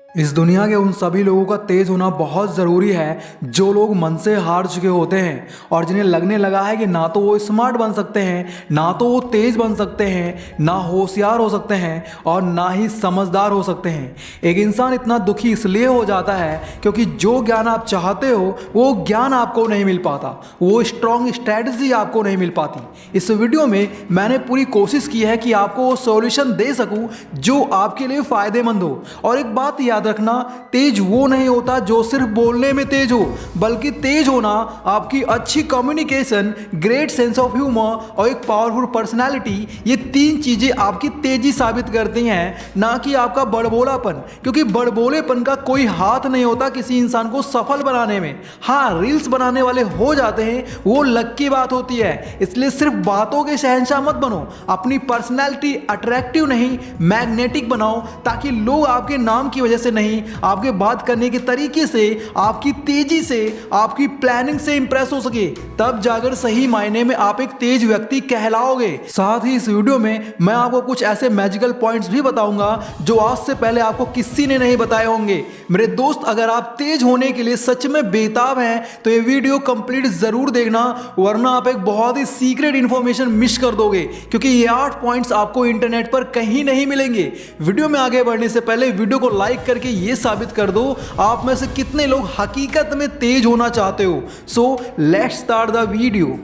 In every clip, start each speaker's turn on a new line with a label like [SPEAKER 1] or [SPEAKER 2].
[SPEAKER 1] इस दुनिया के उन सभी लोगों का तेज होना बहुत ज़रूरी है जो लोग मन से हार चुके होते हैं और जिन्हें लगने लगा है कि ना तो वो स्मार्ट बन सकते हैं, ना तो वो तेज बन सकते हैं, ना होशियार हो सकते हैं और ना ही समझदार हो सकते हैं। एक इंसान इतना दुखी इसलिए हो जाता है क्योंकि जो ज्ञान आप चाहते हो वो ज्ञान आपको नहीं मिल पाता, वो स्ट्रॉन्ग स्ट्रैटेजी आपको नहीं मिल पाती। इस वीडियो में मैंने पूरी कोशिश की है कि आपको वो सॉल्यूशन दे सकूं जो आपके लिए फ़ायदेमंद हो। और एक बात याद रखना, तेज वो नहीं होता जो सिर्फ बोलने में तेज हो, बल्कि तेज होना आपकी अच्छी communication, great sense of humour और एक पावरफुल पर्सनालिटी, ये तीन चीजें आपकी तेजी साबित करती हैं, ना कि आपका बड़बोलापन। क्योंकि बड़बोलेपन का कोई हाथ नहीं होता किसी इंसान को सफल बनाने में। हाँ, रील्स बनाने वाले हो जाते हैं, वो लक की बात होती है। इसलिए सिर्फ बातों के शहंशाह मत बनो, अपनी पर्सनैलिटी अट्रैक्टिव नहीं मैग्नेटिक बनाओ, ताकि लोग आपके नाम की वजह से नहीं, आपके बात करने के तरीके से, आपकी तेजी से, आपकी प्लानिंग से इंप्रेस हो सके। तब जाकर सही मायने में आप एक तेज व्यक्ति कहलाओगे। साथ ही इस वीडियो में मैं आपको कुछ ऐसे मैजिकल पॉइंट्स भी बताऊंगा जो आज से पहले आपको किसी ने नहीं बताए होंगे। मेरे दोस्त, अगर आप तेज होने के लिए सच में बेताब हैं तो ये वीडियो कंप्लीट जरूर देखना, वरना आप एक बहुत ही सीक्रेट इंफॉर्मेशन मिस कर दोगे, क्योंकि ये 8 पॉइंट्स आपको इंटरनेट पर कहीं नहीं मिलेंगे। वीडियो में आगे बढ़ने से पहले वीडियो को लाइक करके ये साबित कर दो आप में से कितने लोग हकीकत में तेज होना चाहते हो। So let's start the video.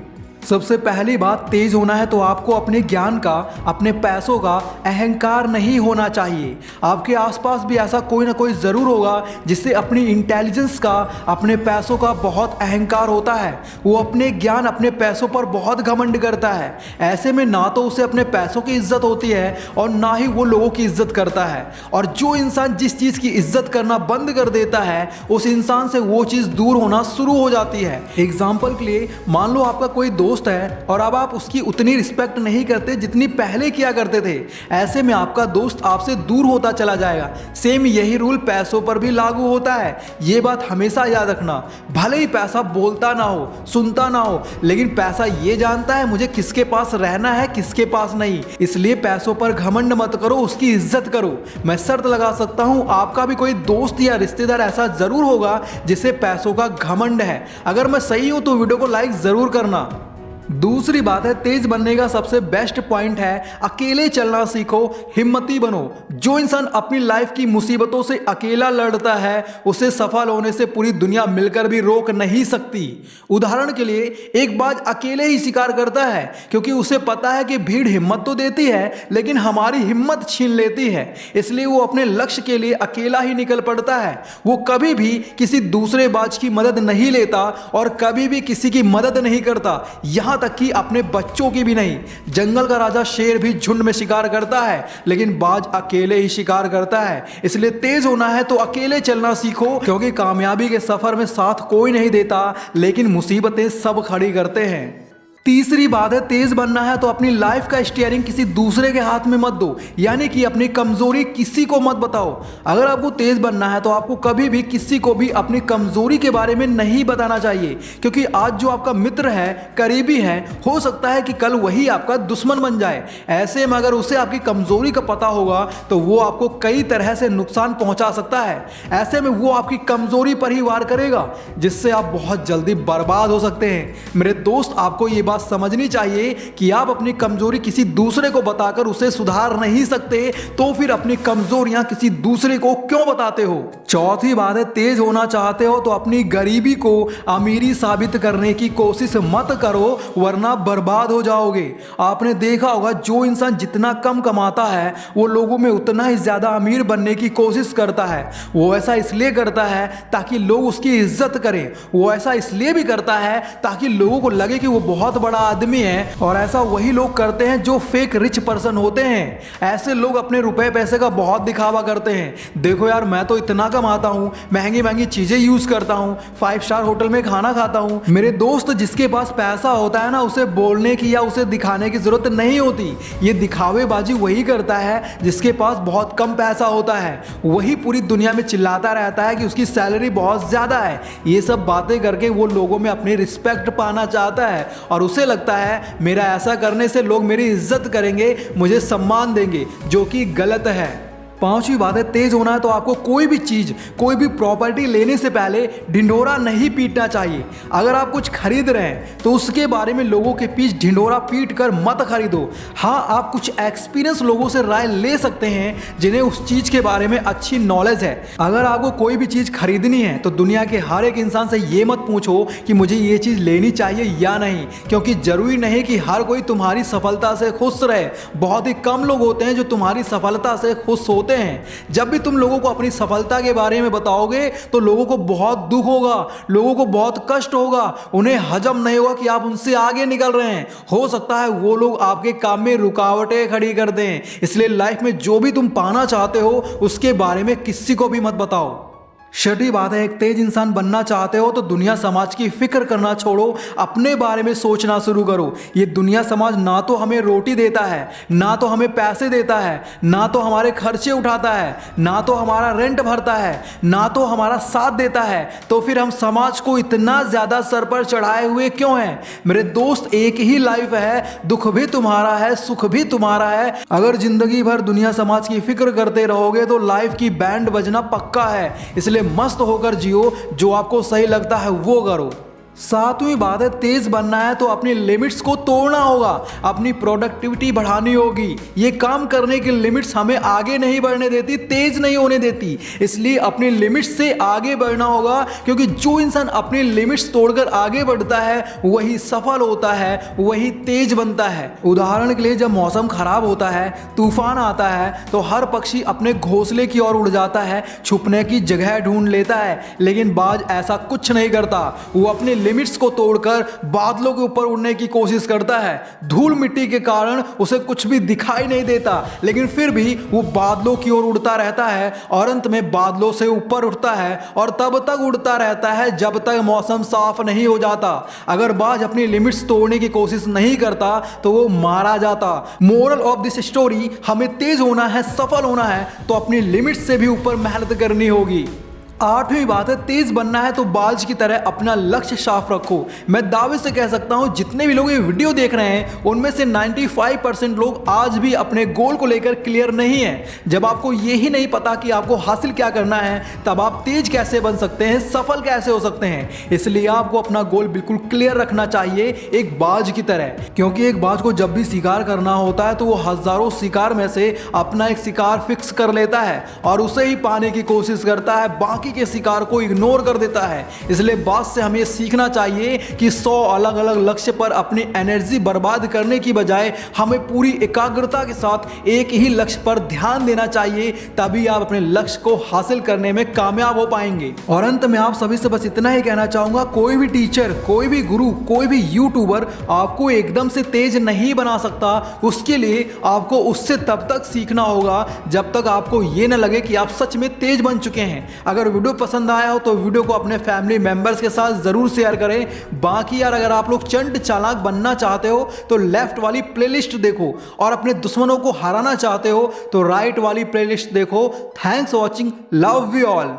[SPEAKER 1] सबसे पहली बात, तेज होना है तो आपको अपने ज्ञान का, अपने पैसों का अहंकार नहीं होना चाहिए। आपके आसपास भी ऐसा कोई ना कोई ज़रूर होगा जिससे अपनी इंटेलिजेंस का, अपने पैसों का बहुत अहंकार होता है। वो अपने ज्ञान, अपने पैसों पर बहुत घमंड करता है। ऐसे में ना तो उसे अपने पैसों की इज्जत होती है और ना ही वो लोगों की इज्जत करता है। और जो इंसान जिस चीज़ की इज्जत करना बंद कर देता है, उस इंसान से वो चीज़ दूर होना शुरू हो जाती है। एग्जाम्पल के लिए, मान लो आपका कोई दोस्त है और अब आप उसकी उतनी रिस्पेक्ट नहीं करते जितनी पहले किया करते थे। ऐसे में आपका दोस्त आपसे दूर होता चला जाएगा। सेम यही रूल पैसों पर भी लागू होता है। ये बात हमेशा याद रखना। भले ही पैसा बोलता ना हो, सुनता ना हो, लेकिन पैसा ये जानता है मुझे किसके पास रहना है, किसके पास नहीं। इसलिए पैसों पर घमंड मत करो, उसकी इज्जत करो। मैं शर्त लगा सकता हूं आपका भी कोई दोस्त या रिश्तेदार ऐसा जरूर होगा जिसे पैसों का घमंड है। अगर मैं सही हूं तो वीडियो को लाइक जरूर करना। दूसरी बात है, तेज बनने का सबसे बेस्ट पॉइंट है अकेले चलना सीखो, हिम्मती बनो। जो इंसान अपनी लाइफ की मुसीबतों से अकेला लड़ता है उसे सफल होने से पूरी दुनिया मिलकर भी रोक नहीं सकती। उदाहरण के लिए, एक बाज अकेले ही शिकार करता है क्योंकि उसे पता है कि भीड़ हिम्मत तो देती है लेकिन हमारी हिम्मत छीन लेती है। इसलिए वो अपने लक्ष्य के लिए अकेला ही निकल पड़ता है। वो कभी भी किसी दूसरे बाज की मदद नहीं लेता और कभी भी किसी की मदद नहीं करता, यहां तक कि अपने बच्चों की भी नहीं। जंगल का राजा शेर भी झुंड में शिकार करता है, लेकिन बाज अकेले ही शिकार करता है। इसलिए तेज होना है तो अकेले चलना सीखो, क्योंकि कामयाबी के सफर में साथ कोई नहीं देता, लेकिन मुसीबतें सब खड़ी करते हैं। तीसरी बात है, तेज बनना है तो अपनी लाइफ का स्टीयरिंग किसी दूसरे के हाथ में मत दो, यानी कि अपनी कमजोरी किसी को मत बताओ। अगर आपको तेज बनना है तो आपको कभी भी किसी को भी अपनी कमजोरी के बारे में नहीं बताना चाहिए, क्योंकि आज जो आपका मित्र है, करीबी है, हो सकता है कि कल वही आपका दुश्मन बन जाए। ऐसे में अगर उसे आपकी कमजोरी का पता होगा तो वो आपको कई तरह से नुकसान पहुंचा सकता है। ऐसे में वो आपकी कमजोरी पर ही वार करेगा, जिससे आप बहुत जल्दी बर्बाद हो सकते हैं। मेरे दोस्त, आपको ये समझनी चाहिए कि आप अपनी कमजोरी किसी दूसरे को बताकर उसे सुधार नहीं सकते, तो फिर अपनी कमजोरियां किसी दूसरे को क्यों बताते हो। चौथी बात है, तेज होना चाहते हो तो अपनी गरीबी को अमीरी साबित करने की कोशिश मत करो, वरना बर्बाद हो जाओगे। आपने देखा होगा, जो इंसान जितना कम कमाता है वो लोगों में उतना ही ज्यादा अमीर बनने की कोशिश करता है। वो ऐसा इसलिए करता है ताकि लोग उसकी इज्जत करें। वो ऐसा इसलिए भी करता है ताकि लोगों को लगे कि वो बहुत बड़ा आदमी है। और ऐसा वही लोग करते हैं जो फेक रिच पर्सन होते हैं। ऐसे लोग अपने रुपए पैसे का बहुत दिखावा करते हैं। देखो यार, मैं तो इतना कमाता हूँ, महंगी महंगी चीजें यूज करता हूँ, 5 स्टार होटल में खाना खाता हूँ। मेरे दोस्त, जिसके पास पैसा होता है ना, उसे बोलने की या उसे दिखाने की जरूरत नहीं होती। ये दिखावेबाजी वही करता है जिसके पास बहुत कम पैसा होता है। वही पूरी दुनिया में चिल्लाता रहता है कि उसकी सैलरी बहुत ज्यादा है। ये सब बातें करके वो लोगों में अपनी रिस्पेक्ट पाना चाहता है और उसे लगता है मेरा ऐसा करने से लोग मेरी इज्जत करेंगे, मुझे सम्मान देंगे, जो कि गलत है। पांचवी बात है, तेज होना है तो आपको कोई भी चीज, कोई भी प्रॉपर्टी लेने से पहले ढिंढोरा नहीं पीटना चाहिए। अगर आप कुछ खरीद रहे हैं तो उसके बारे में लोगों के पीछे ढिंढोरा पीट कर मत खरीदो। हाँ, आप कुछ एक्सपीरियंस लोगों से राय ले सकते हैं जिन्हें उस चीज के बारे में अच्छी नॉलेज है। अगर आपको कोई भी चीज खरीदनी है तो दुनिया के हर एक इंसान से ये मत पूछो कि मुझे ये चीज लेनी चाहिए या नहीं, क्योंकि जरूरी नहीं कि हर कोई तुम्हारी सफलता से खुश रहे। बहुत ही कम लोग होते हैं जो तुम्हारी सफलता से खुश होते हैं। जब भी तुम लोगों को अपनी सफलता के बारे में बताओगे तो लोगों को बहुत दुख होगा, लोगों को बहुत कष्ट होगा, उन्हें हजम नहीं होगा कि आप उनसे आगे निकल रहे हैं। हो सकता है वो लोग आपके काम में रुकावटें खड़ी कर दें। इसलिए लाइफ में जो भी तुम पाना चाहते हो उसके बारे में किसी को भी मत बताओ। छठी बात है, एक तेज इंसान बनना चाहते हो तो दुनिया समाज की फिक्र करना छोड़ो, अपने बारे में सोचना शुरू करो। ये दुनिया समाज ना तो हमें रोटी देता है, ना तो हमें पैसे देता है, ना तो हमारे खर्चे उठाता है, ना तो हमारा रेंट भरता है, ना तो हमारा साथ देता है। तो फिर हम समाज को इतना ज्यादा सर पर चढ़ाए हुए क्यों हैं? मेरे दोस्त, एक ही लाइफ है, दुख भी तुम्हारा है, सुख भी तुम्हारा है। अगर जिंदगी भर दुनिया समाज की फिक्र करते रहोगे तो लाइफ की बैंड बजना पक्का है। इसलिए मस्त होकर जियो, जो आपको सही लगता है वो करो। सातवीं बात है, तेज बनना है तो अपनी लिमिट्स को तोड़ना होगा, अपनी प्रोडक्टिविटी बढ़ानी होगी। ये काम करने की लिमिट्स हमें आगे नहीं बढ़ने देती, तेज नहीं होने देती। इसलिए अपनी लिमिट्स से आगे बढ़ना होगा, क्योंकि जो इंसान अपनी लिमिट्स तोड़कर आगे बढ़ता है वही सफल होता है, वही तेज बनता है। उदाहरण के लिए, जब मौसम खराब होता है, तूफान आता है तो हर पक्षी अपने घोंसले की ओर उड़ जाता है, छुपने की जगह ढूंढ लेता है। लेकिन बाज ऐसा कुछ नहीं करता, वो अपने लिमिट्स को तोड़कर बादलों के ऊपर उड़ने की कोशिश करता है। धूल मिट्टी के कारण उसे कुछ भी दिखाई नहीं देता, लेकिन फिर भी वो बादलों की ओर उड़ता रहता है और अंत में बादलों से ऊपर उठता है और तब तक उड़ता रहता है जब तक मौसम साफ नहीं हो जाता। अगर बाज अपनी लिमिट्स तोड़ने की कोशिश नहीं करता तो वो मारा जाता। मोरल ऑफ दिस स्टोरी, हमें तेज होना है, सफल होना है तो अपनी लिमिट्स से भी ऊपर मेहनत करनी होगी। आठवीं बात है, तेज बनना है तो बाज की तरह अपना लक्ष्य साफ रखो। मैं दावे से कह सकता हूं, जितने भी लोग ये वीडियो देख रहे हैं उनमें से 95% लोग आज भी अपने गोल को लेकर क्लियर नहीं है। जब आपको ये ही नहीं पता कि आपको हासिल क्या करना है, तब आप तेज कैसे बन सकते हैं, सफल कैसे हो सकते हैं? इसलिए आपको अपना गोल बिल्कुल क्लियर रखना चाहिए, एक बाज की तरह। क्योंकि एक बाज को जब भी शिकार करना होता है तो वो हजारों शिकार में से अपना एक शिकार फिक्स कर लेता है और उसे ही पाने की कोशिश करता है, बाकी के शिकार को इग्नोर कर देता है। इसलिए बाज से हमें सीखना चाहिए कि 100 अलग अलग लक्ष्य पर अपनी एनर्जी बर्बाद करने की बजाय हमें पूरी एकाग्रता के साथ एक ही लक्ष्य पर ध्यान देना चाहिए, तभी आप अपने लक्ष्य को हासिल करने में कामयाब हो पाएंगे। और अंत में आप सभी से बस इतना ही कहना चाहूंगा, कोई भी टीचर, कोई भी गुरु, कोई भी यूट्यूबर आपको एकदम से तेज नहीं बना सकता। उसके लिए आपको उससे तब तक सीखना होगा जब तक आपको ये न लगे कि आप सच में तेज बन चुके हैं। अगर वीडियो पसंद आया हो तो वीडियो को अपने फैमिली मेंबर्स के साथ जरूर शेयर करें। बाकी यार, अगर आप लोग चंड चालाक बनना चाहते हो तो लेफ्ट वाली प्लेलिस्ट देखो, और अपने दुश्मनों को हराना चाहते हो तो राइट वाली प्लेलिस्ट देखो। Thanks for watching, love you all.